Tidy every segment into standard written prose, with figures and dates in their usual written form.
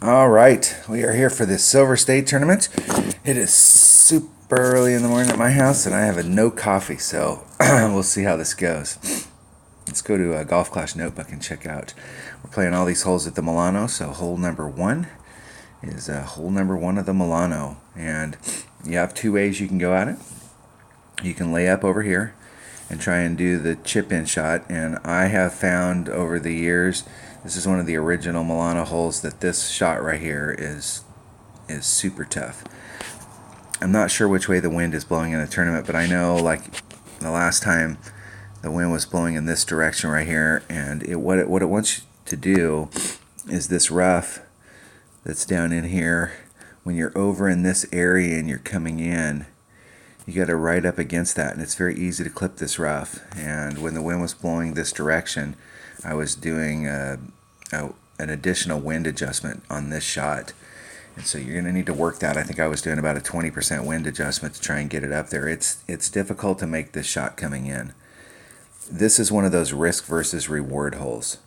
All right, we are here for the Silver State tournament. It is super early in the morning at my house, and I have no coffee, so we'll see how this goes. Let's go to a Golf Clash notebook and check out. We're playing all these holes at the Milano, so hole number one is hole number one of the Milano, and you have two ways you can go at it. You can lay up over here and try and do the chip in shot, and I have found over the years, this is one of the original Milano holes, that this shot right here is super tough. I'm not sure which way the wind is blowing in the tournament, but I know like the last time the wind was blowing in this direction right here, and what it wants you to do is this rough that's down in here, when you're over in this area and you're coming in, you got to right up against that, and it's very easy to clip this rough. And when the wind was blowing this direction, I was doing an additional wind adjustment on this shot, and so you're going to need to work that. I think I was doing about a 20% wind adjustment to try and get it up there. It's difficult to make this shot coming in. This is one of those risk versus reward holes.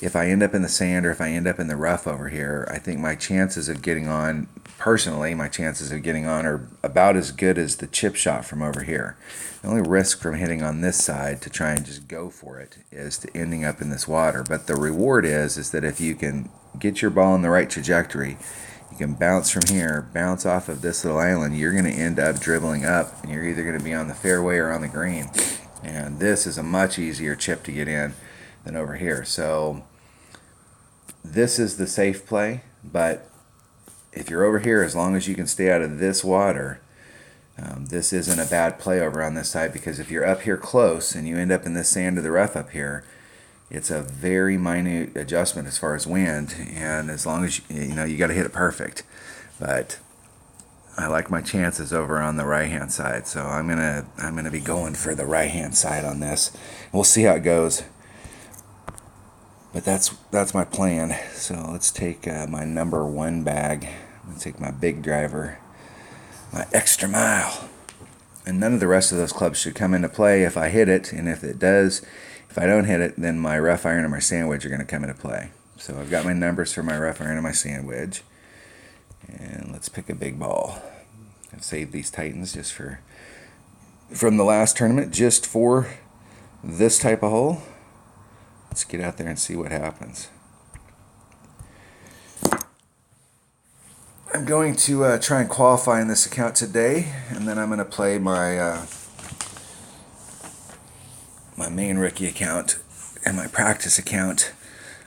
If I end up in the sand or if I end up in the rough over here, I think my chances of getting on, personally, my chances of getting on are about as good as the chip shot from over here. The only risk from hitting on this side to try and just go for it is to ending up in this water. But the reward is that if you can get your ball in the right trajectory, you can bounce from here, bounce off of this little island, you're going to end up dribbling up, and you're either going to be on the fairway or on the green. And this is a much easier chip to get in than over here. So this is the safe play, but if you're over here, as long as you can stay out of this water, this isn't a bad play over on this side, because if you're up here close and you end up in this sand of the rough up here, it's a very minute adjustment as far as wind, and as long as you got to hit it perfect. But I like my chances over on the right hand side, so I'm gonna be going for the right hand side on this. We'll see how it goes. But that's my plan. So let's take my number one bag. Let's take my big driver, my extra mile. And none of the rest of those clubs should come into play if I hit it. And if it does, if I don't hit it, then my rough iron and my sand wedge are going to come into play. So I've got my numbers for my rough iron and my sand wedge. And let's pick a big ball. I've saved these Titans just from the last tournament, just for this type of hole. Let's get out there and see what happens. I'm going to try and qualify in this account today, and then I'm going to play my main rookie account and my practice account.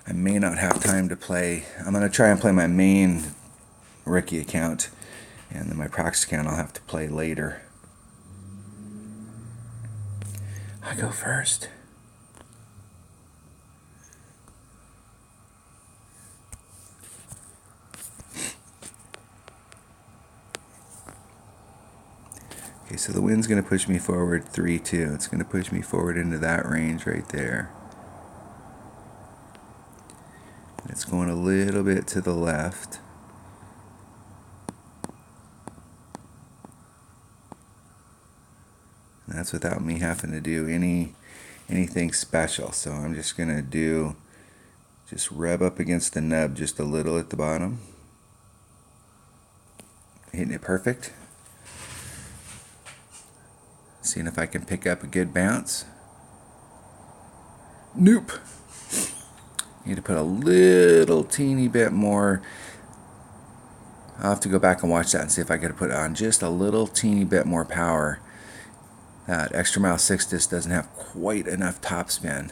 I may not have time to play. I'm going to try and play my main rookie account, and then my practice account I'll have to play later. I go first. Okay, so the wind's going to push me forward 3-2. It's going to push me forward into that range right there. It's going a little bit to the left. And that's without me having to do anything special. So I'm just going to just rub up against the nub just a little at the bottom. Hitting it perfect. Seeing if I can pick up a good bounce. Nope. Need to put a little teeny bit more. I'll have to go back and watch that and see if I could put on just a little teeny bit more power. That extra mile 6 disc doesn't have quite enough topspin.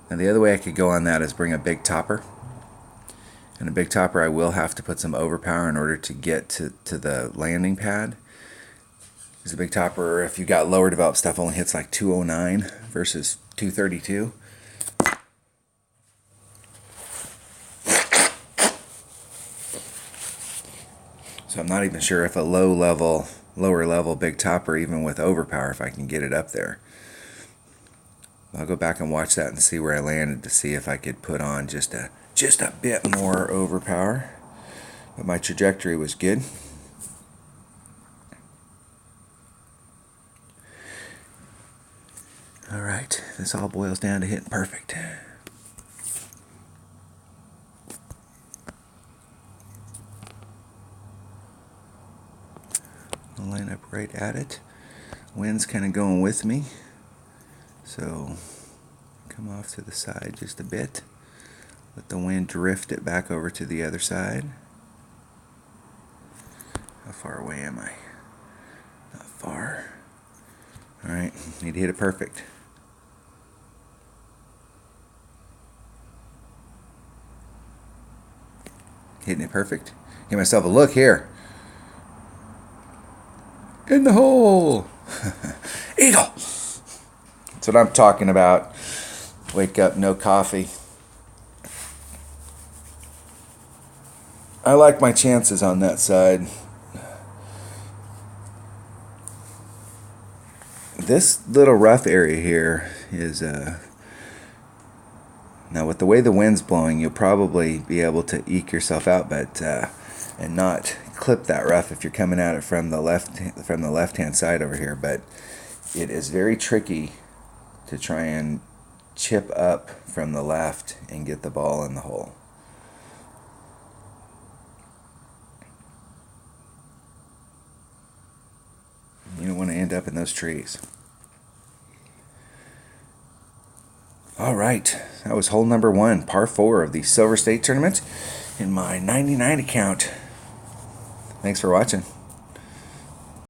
And the other way I could go on that is bring a big topper. And a big topper, I will have to put some overpower in order to get to the landing pad. Because a big topper, if you got lower developed stuff, only hits like 209 versus 232. So I'm not even sure if a lower level big topper, even with overpower, if I can get it up there. I'll go back and watch that and see where I landed to see if I could put on just a bit more overpower. But my trajectory was good. All right, this all boils down to hitting perfect. I'll line up right at it. Wind's kind of going with me, so come off to the side just a bit. Let the wind drift it back over to the other side. How far away am I? Not far. Alright, need to hit it perfect. Hitting it perfect. Give myself a look here. In the hole! Eagle! That's what I'm talking about. Wake up, no coffee. I like my chances on that side. This little rough area here is now with the way the wind's blowing, you'll probably be able to eke yourself out, but and not clip that rough if you're coming at it from the left-hand side over here. But it is very tricky to try and chip up from the left and get the ball in the hole. You don't want to end up in those trees. All right, that was hole number 1, par 4 of the Silver State Tournament in my 99 account. Thanks for watching.